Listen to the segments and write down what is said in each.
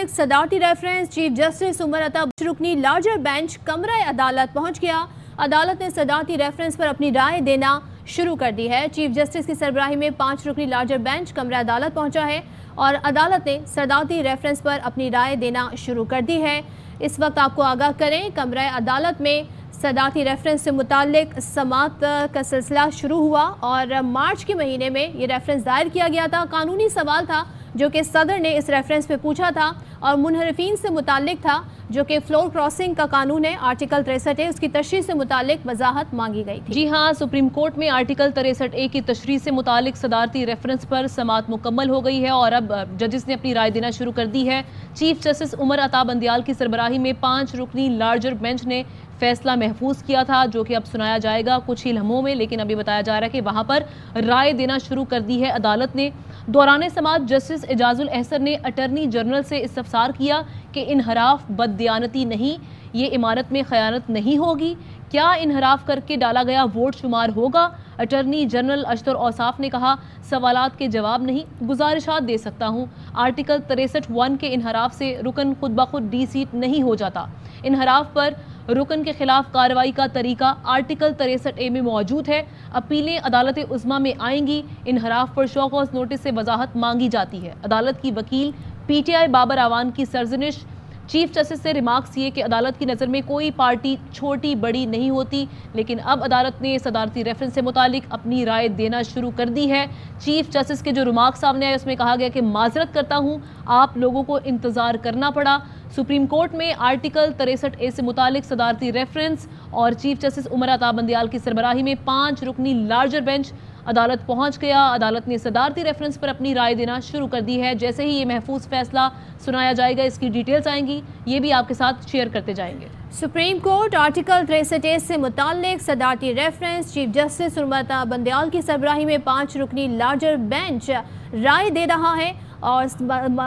मुतालिक सदारती reference chief justice Umar Ata रुकनी larger bench कमरा अदालत पहुंच गया। अदालत ने सदारती रेफरेंस पर अपनी राय देना शुरू कर दी है। चीफ जस्टिस की सरबराही में 5 रुकनी लार्जर बेंच कमरा अदालत पहुंचा है और अदालत ने सदारती रेफरेंस पर अपनी राय देना शुरू कर दी है। इस वक्त आपको आगाह करें, कमरा अदालत में सदारती रेफरेंस से मुतालिक समाअत का सिलसिला शुरू हुआ और मार्च के महीने में ये रेफरेंस दायर किया गया था। कानूनी सवाल था जो कि सदर ने इस रेफरेंस पे पूछा था और मुनहरिफीन से मुतालिक था, जो कि फ्लोर क्रॉसिंग का कानून है, आर्टिकल 63 है, उसकी तशरीह से मुतालिक वजाहत मांगी गई थी। जी हाँ, सुप्रीम कोर्ट में आर्टिकल 63A की तशरीह से मुतालिक सदारती रेफरेंस पर समाअत मुकम्मल हो गई है और अब जजेस ने अपनी राय देना शुरू कर दी है। चीफ जस्टिस उमर अता बंदियाल की सरबराही में 5 रुकनी लार्जर बेंच ने फैसला महफूज किया था, जो कि अब सुनाया जाएगा कुछ ही लम्हों में, लेकिन अभी बताया जा रहा है कि वहां पर राय देना शुरू कर दी है अदालत ने। दौरान समाअत जस्टिस एजाजुल अहसन ने अटर्नी जनरल से इस्तफसार किया कि इनहराफ बददियानती नहीं, ये इमारत में खयानत नहीं होगी, क्या इनहराफ करके डाला गया वोट शुमार होगा? अटर्नी जनरल अशतर औसाफ ने कहा, सवालात के जवाब नहीं, गुजारिशात दे सकता हूँ। आर्टिकल 63(1) के इनहराफ से रुकन खुद ब खुद डी सीट नहीं हो जाता। इनहराफ पर रुकन के खिलाफ कार्रवाई का तरीका आर्टिकल 63A में मौजूद है। अपीलें अदालत उज़्मा में आएंगी। इनहराफ पर शो कॉज नोटिस से वजाहत मांगी जाती है। अदालत की वकील PTI बाबर आवान की सरजनिश। चीफ जस्टिस से रिमार्क्स ये कि अदालत की नज़र में कोई पार्टी छोटी बड़ी नहीं होती, लेकिन अब अदालत ने सदारती रेफरेंस से मुतालिक अपनी राय देना शुरू कर दी है। चीफ जस्टिस के जो रिमार्क्स सामने आए उसमें कहा गया कि माजरत करता हूँ, आप लोगों को इंतज़ार करना पड़ा। सुप्रीम कोर्ट में आर्टिकल 63A से मुतालिक सदारती रेफरेंस और चीफ जस्टिस उमर अता बंदियाल की सरबराही में 5 रुकनी लार्जर बेंच अदालत पहुंच गया। अदालत ने सदारती रेफरेंस पर अपनी राय देना शुरू कर दी है। जैसे ही ये महफूज फैसला सुनाया जाएगा, इसकी डिटेल्स आएंगी, ये भी आपके साथ शेयर करते जाएंगे। सुप्रीम कोर्ट आर्टिकल 63A से मुतालिक सदारती reference chief justice Umar Ata Bandial की सरबराही में 5 रुकनी लार्जर बेंच राय दे रहा है और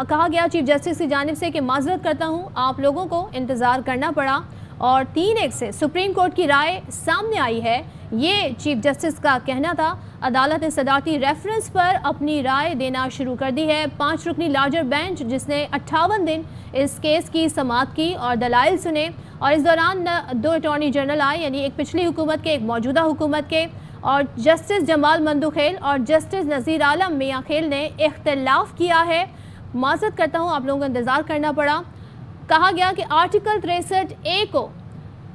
कहा गया चीफ जस्टिस की जानिब से कि माजरत करता हूँ, आप लोगों को इंतज़ार करना पड़ा और 3-1 से सुप्रीम कोर्ट की राय सामने आई है। ये चीफ जस्टिस का कहना था। अदालत ने सदारती रेफरेंस पर अपनी राय देना शुरू कर दी है। 5 रुकनी लार्जर बेंच जिसने 58 दिन इस केस की समाअत की और दलाइल सुने और इस दौरान 2 अटॉर्नी जनरल आए, यानी एक पिछली हुकूमत के, एक मौजूदा हुकूमत के, और जस्टिस जमाल मंदुखेल और जस्टिस नज़ीर आलम मियाँ खेल ने इख्तिलाफ किया है। माजरत करता हूँ, आप लोगों को इंतज़ार करना पड़ा। कहा गया कि आर्टिकल 63A को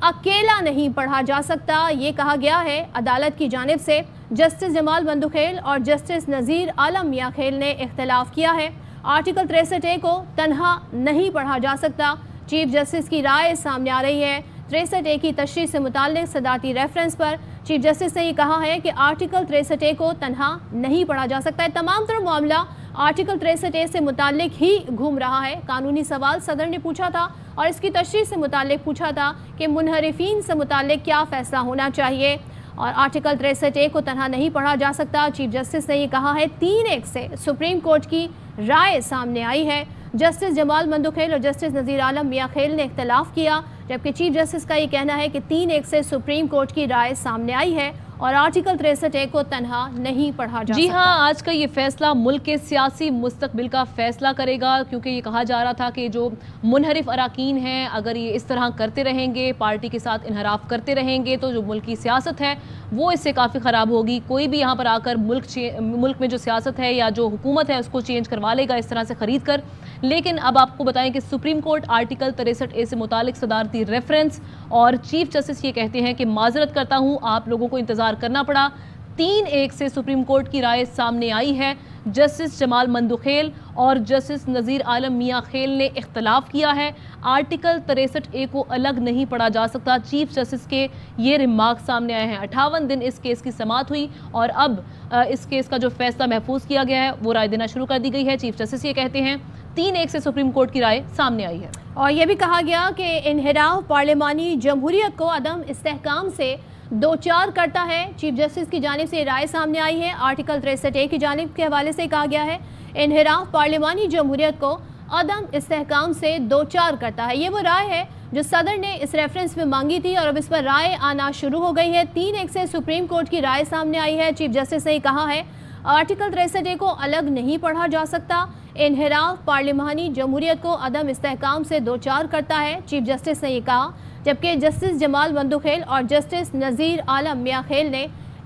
अकेला नहीं पढ़ा जा सकता, ये कहा गया है अदालत की जानिब से। जस्टिस जमाल मंदुखेल और जस्टिस नज़ीर आलम मियाँ खेल ने इख्तिलाफ किया है। आर्टिकल 63A को तन्हा नहीं पढ़ा जा सकता। चीफ जस्टिस की राय सामने आ रही है। 63A की तशरीह से मुताल्लिक सदारती रेफरेंस पर चीफ जस्टिस ने ये कहा है कि आर्टिकल 63A को तन्हा नहीं पढ़ा जा सकता है। तमाम तरह मामला आर्टिकल 63A से मुताल्लिक ही घूम रहा है। कानूनी सवाल सदर ने पूछा था और इसकी तशरीह से मुताल्लिक पूछा था कि मुनहरिफीन से मुताल्लिक क्या फ़ैसला होना चाहिए और आर्टिकल 63A को तन्हा नहीं पढ़ा जा सकता। चीफ जस्टिस ने ये कहा है। 3-1 से सुप्रीम कोर्ट की राय सामने आई है। जस्टिस जमाल मंदुखेल और जस्टिस नज़ीर आलम मियाँ खेल ने इख्तिलाफ किया, जबकि चीफ जस्टिस का ये कहना है कि 3-1 से सुप्रीम कोर्ट की राय सामने आई है और आर्टिकल 63A को तन्हा नहीं पढ़ा जा सकता। जी हाँ, आज का ये फैसला मुल्क के सियासी मुस्तकबिल का फैसला करेगा, क्योंकि ये कहा जा रहा था कि जो मुनहरिफ अराकीन हैं, अगर ये इस तरह करते रहेंगे, पार्टी के साथ इनहराफ करते रहेंगे, तो जो मुल्क की सियासत है वो इससे काफ़ी ख़राब होगी। कोई भी यहाँ पर आकर मुल्क में जो सियासत है या जो हुकूमत है उसको चेंज करवा लेगा इस तरह से ख़रीद कर। लेकिन अब आपको बताएं कि सुप्रीम कोर्ट आर्टिकल 63A से मुतालिक सदारती रेफरेंस और चीफ जस्टिस ये कहते हैं कि माजरत करता हूँ, आप लोगों को इंतज़ार करना पड़ा। 3-1 से सुप्रीम कोर्ट की राय सामने आई है। जस्टिस जमाल मंदुखेल और जस्टिस नज़ीर आलम मियाँ खेल ने इख्तिलाफ किया है। आर्टिकल 63A को अलग नहीं पढ़ा जा सकता। चीफ जस्टिस के ये रिमार्क सामने आए हैं। 58 दिन इस केस की समाअत हुई और अब इस केस का जो फैसला महफूज किया गया है वो राय देना शुरू कर दी गई है। चीफ जस्टिस ये कहते हैं 3-1 से सुप्रीम कोर्ट की राय सामने आई है। और यह भी कहा गया कि इनहिराफ पार्लिमानी जमहूरियत को अदम इस्तेहकाम से दो-चार करता है। चीफ जस्टिस की जानिब से राय सामने आई है। आर्टिकल 63A की जानिब के हवाले से कहा गया है इनहिराफ पार्लिमानी जमहूरियत को अदम इस्तेहकाम से दो-चार करता है। ये वो राय है जो सदर ने इस रेफरेंस में मांगी थी और अब इस पर राय आना शुरू हो गई है। 3-1 से सुप्रीम कोर्ट की राय सामने आई है। चीफ जस्टिस ने कहा है आर्टिकल 63A को अलग नहीं पढ़ा जा सकता। इन्हिराफ पार्लिमानी जमहूरियत को अदम इस्तेहकाम से दो चार करता है, चीफ जस्टिस ने ये कहा। जबकि जस्टिस जमाल बंदुखेल और जस्टिस नज़ीर आलम मियाखेल ने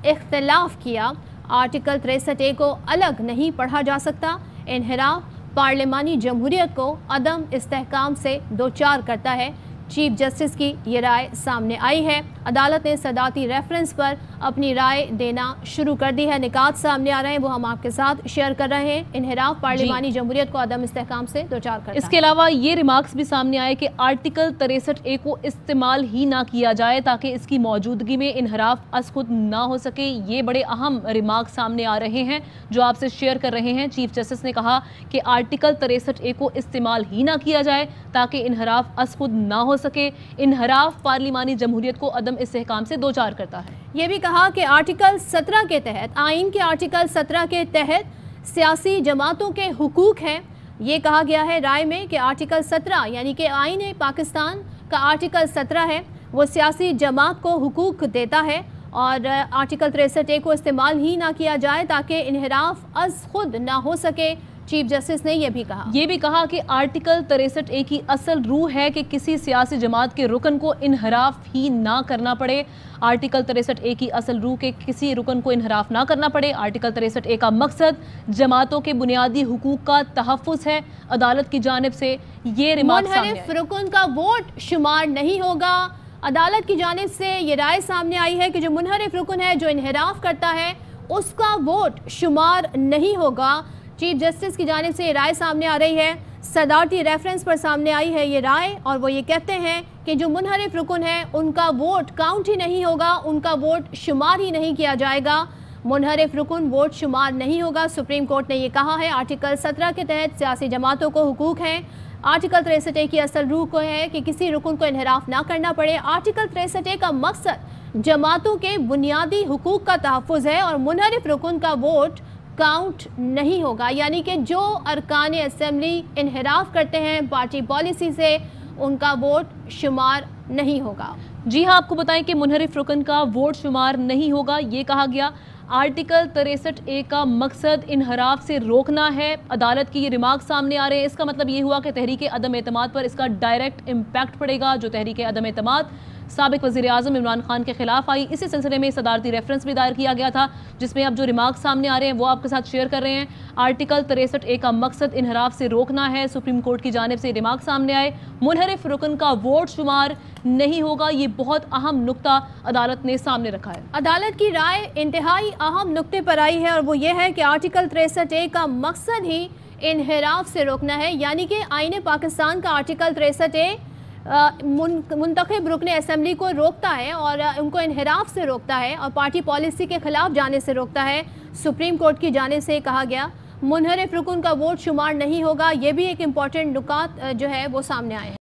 इख्तिलाफ किया। आर्टिकल 63A को अलग नहीं पढ़ा जा सकता। इन्हिराफ पार्लिमानी जमहूरियत को अदम इस्तेहकाम से दो चार करता है। चीफ जस्टिस की ये राय सामने आई है। अदालत ने सदाती रेफरेंस पर अपनी राय देना शुरू कर दी है। निकात सामने आ रहे हैं, वो हम आपके साथ शेयर कर रहे हैं। इन्हिराफ पार्लिमानी जमहूरियत को अदम इस्तेहकाम से दो चार करता है। इसके अलावा ये रिमार्क्स भी सामने आए कि आर्टिकल 63A को इस्तेमाल ही ना किया जाए ताकि इसकी मौजूदगी में इन्हिराफ अज़खुद ना हो सके। ये बड़े अहम रिमार्क्स सामने आ रहे हैं जो आपसे शेयर कर रहे हैं। चीफ जस्टिस ने कहा कि आर्टिकल 63A को इस्तेमाल ही ना किया जाए ताकि इन्हिराफ अज़खुद ना हो सके। इन्हिराफ पार्लिमानी जमहूरियत को अदम इस्तेहकाम से दो चार करता है। ये भी कहा कि आर्टिकल 17 के तहत, आइन के आर्टिकल 17 के तहत सियासी जमातों के हुकूक हैं। ये कहा गया है राय में कि आर्टिकल 17 यानी कि आइन पाकिस्तान का आर्टिकल 17 है, वो सियासी जमात को हुकूक देता है और आर्टिकल 63A को इस्तेमाल ही ना किया जाए ताकि इन्हिराफ अज़खुद ना हो सके। चीफ जस्टिस ने यह भी कहा कि आर्टिकल 63A की असल रूह है कि किसी सियासी जमात के रुकन को इन्हिराफ ही ना करना पड़े। आर्टिकल 63A की असल रूह के किसी रुकन को इन्हिराफ ना करना पड़े। आर्टिकल 63A का मकसद जमातों के बुनियादी हुकूक का तहफ़्फ़ुज़ है। अदालत की जानिब से ये रिमार्क सामने आए। मुनहरिफ रुकन का वोट शुमार नहीं होगा। अदालत की जानिब से ये राय सामने आई है कि जो मुनहरिफ रुकन है, जो इन्हिराफ करता है, उसका वोट शुमार नहीं होगा। चीफ जस्टिस की जानिब से ये राय सामने आ रही है। सदारती रेफरेंस पर सामने आई है ये राय और वो ये कहते हैं कि जो मुनहरिफ रुकन है उनका वोट काउंट ही नहीं होगा, उनका वोट शुमार ही नहीं किया जाएगा। मुनहरिफ रुकन वोट शुमार नहीं होगा। सुप्रीम कोर्ट ने ये कहा है। आर्टिकल 17 के तहत सियासी जमातों को हुकूक हैं। आर्टिकल 63A की असल रूह को है कि किसी रुकन को इन्हिराफ ना करना पड़े। आर्टिकल 63A का मकसद जमातों के बुनियादी हुकूक का तहफ़्फ़ुज़ है और मुनहरिफ रुकन का वोट काउंट नहीं होगा, यानी कि जो अरकान असेंबली इन्हिराफ करते हैं पार्टी पॉलिसी से, उनका वोट शुमार नहीं होगा। जी हाँ, आपको बताएं कि मुनहरिफ रुकन का वोट शुमार नहीं होगा। ये कहा गया। आर्टिकल 63A का मकसद इन्हिराफ से रोकना है। अदालत की ये रिमार्क सामने आ रहे हैं। इसका मतलब ये हुआ कि तहरीक अदम एतमाद पर इसका डायरेक्ट इम्पैक्ट पड़ेगा। जो तहरीक अदम एतमाद साबिक वज़ीर आज़म इमरान खान के खिलाफ आई, इसी सिलसिले में सदारती रेफरेंस भी दायर किया गया था, जिसमें अब जो रिमार्क सामने आ रहे हैं वो आपके साथ शेयर कर रहे हैं। आर्टिकल 63A का मकसद इन्हिराफ से रोकना है। सुप्रीम कोर्ट की जानिब से रिमार्क सामने आए। मुनहरिफ रुकन का वोट शुमार नहीं होगा। ये बहुत अहम नुक्ता अदालत ने सामने रखा है। अदालत की राय इंतहाई अहम नुक्ते पर आई है और वो ये है कि आर्टिकल 63A का मकसद ही इन्हिराफ से रोकना है, यानी कि आईन पाकिस्तान का आर्टिकल 63A मुंतखब रुकन असेंबली को रोकता है और उनको इन्हिराफ से रोकता है और पार्टी पॉलिसी के खिलाफ जाने से रोकता है। सुप्रीम कोर्ट की जाने से कहा गया मुनहरिफ रुकन का वोट शुमार नहीं होगा। ये भी एक इम्पॉर्टेंट नुकात जो है वो सामने आए हैं।